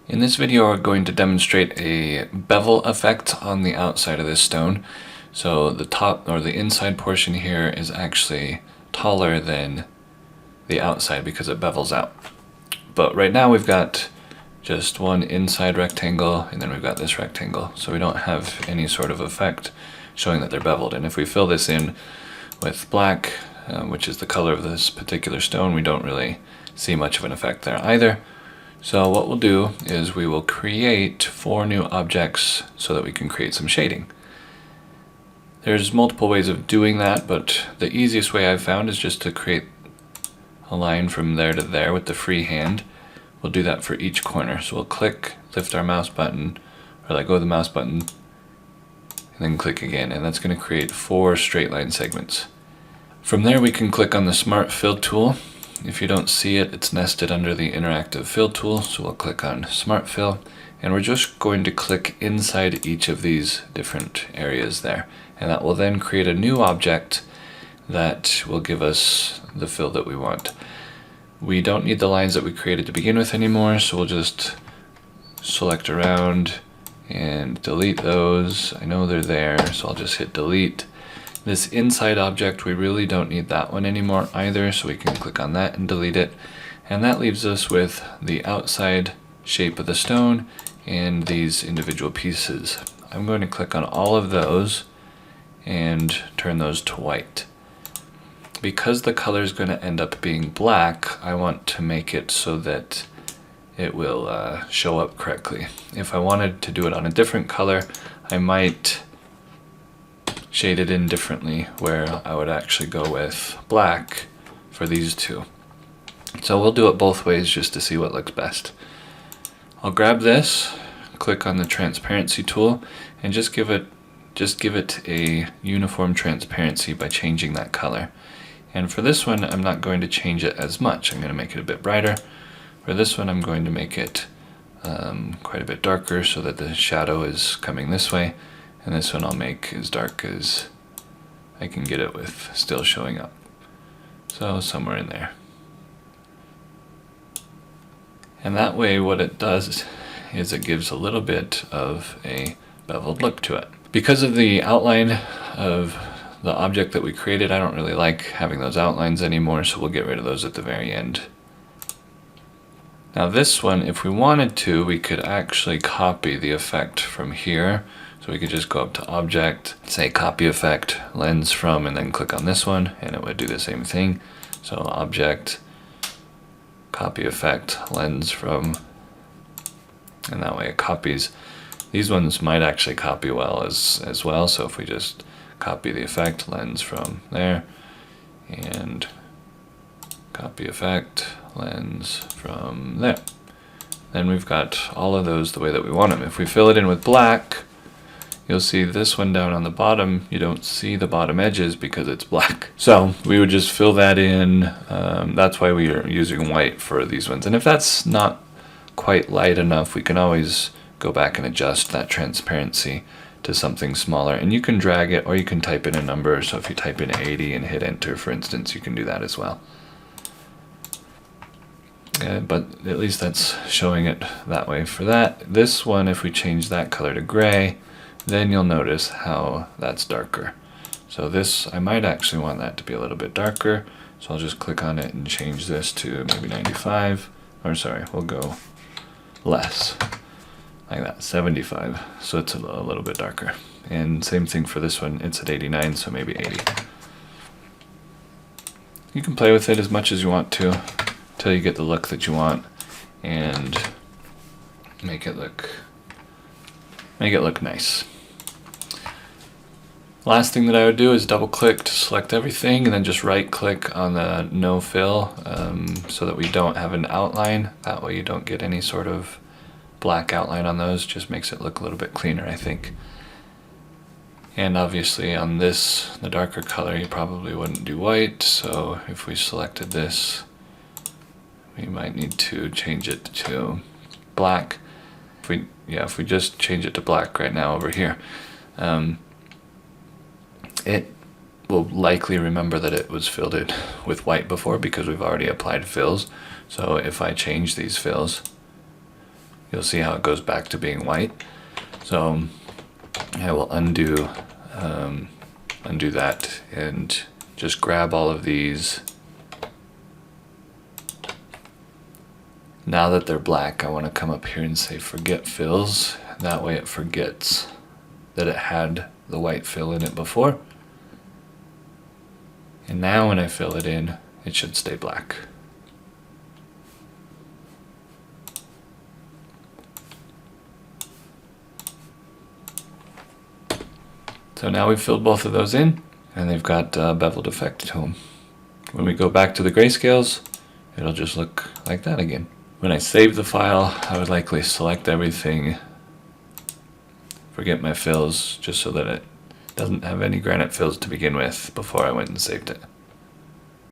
In this video we're going to demonstrate a bevel effect on the outside of this stone. So the top or the inside portion here is actually taller than the outside because it bevels out. But right now we've got just one inside rectangle and then we've got this rectangle. So we don't have any sort of effect showing that they're beveled. And if we fill this in with black, which is the color of this particular stone, we don't really see much of an effect there either. So what we'll do is we will create 4 new objects so that we can create some shading. There's multiple ways of doing that, but the easiest way I've found is just to create a line from there to there with the freehand. We'll do that for each corner. So we'll click, lift our mouse button, or let go of the mouse button, and then click again, and that's going to create 4 straight line segments. From there we can click on the Smart Fill tool. If you don't see it, it's nested under the Interactive Fill tool, so we'll click on Smart Fill, and we're just going to click inside each of these different areas there, and that will then create a new object that will give us the fill that we want. We don't need the lines that we created to begin with anymore, so we'll just select around and delete those. I know they're there, so I'll just hit delete. This inside object, we really don't need that one anymore either, so we can click on that and delete it. And that leaves us with the outside shape of the stone and these individual pieces. I'm going to click on all of those and turn those to white. Because the color is going to end up being black, I want to make it so that it will show up correctly. If I wanted to do it on a different color, I might shade it in differently, where I would actually go with black for these two. So we'll do it both ways just to see what looks best. I'll grab this, click on the transparency tool, and just give it a uniform transparency by changing that color. And for this one, I'm not going to change it as much. I'm going to make it a bit brighter. For this one, I'm going to make it quite a bit darker so that the shadow is coming this way. And this one I'll make as dark as I can get it with still showing up. So somewhere in there. And that way what it does is it gives a little bit of a beveled look to it. Because of the outline of the object that we created, I don't really like having those outlines anymore, so we'll get rid of those at the very end. Now this one, if we wanted to, we could actually copy the effect from here. So we could just go up to Object, say Copy Effect, Lens From, and then click on this one, and it would do the same thing. So Object, Copy Effect, Lens From, and that way it copies. These ones might actually copy well as well, so if we just copy the effect, Lens From there, and Copy Effect, Lens From there. Then we've got all of those the way that we want them. If we fill it in with black, you'll see this one down on the bottom, you don't see the bottom edges because it's black. So we would just fill that in. That's why we are using white for these ones. And if that's not quite light enough, we can always go back and adjust that transparency to something smaller. And you can drag it or you can type in a number. So if you type in 80 and hit enter, for instance, you can do that as well. But at least that's showing it that way for that. This one, if we change that color to gray, then you'll notice how that's darker. So this, I might actually want that to be a little bit darker. So I'll just click on it and change this to maybe 95. Or sorry, we'll go less. Like that, 75. So it's a little bit darker. And same thing for this one, it's at 89, so maybe 80. You can play with it as much as you want to until you get the look that you want and make it look nice. Last thing that I would do is double click to select everything and then just right click on the no fill so that we don't have an outline. That way you don't get any sort of black outline on those. Just makes it look a little bit cleaner, I think. And obviously on this, the darker color, you probably wouldn't do white. So if we selected this, we might need to change it to black. If we just change it to black right now over here, it will likely remember that it was filled in with white before because we've already applied fills. So if I change these fills, you'll see how it goes back to being white. So I will undo that and just grab all of these. Now that they're black, I want to come up here and say forget fills. That way it forgets that it had the white fill in it before. And now when I fill it in, it should stay black. So now we've filled both of those in, and they've got beveled effect to them. When we go back to the grayscales, it'll just look like that again. When I save the file, I would likely select everything, forget my fills, just so that it doesn't have any granite fills to begin with before I went and saved it.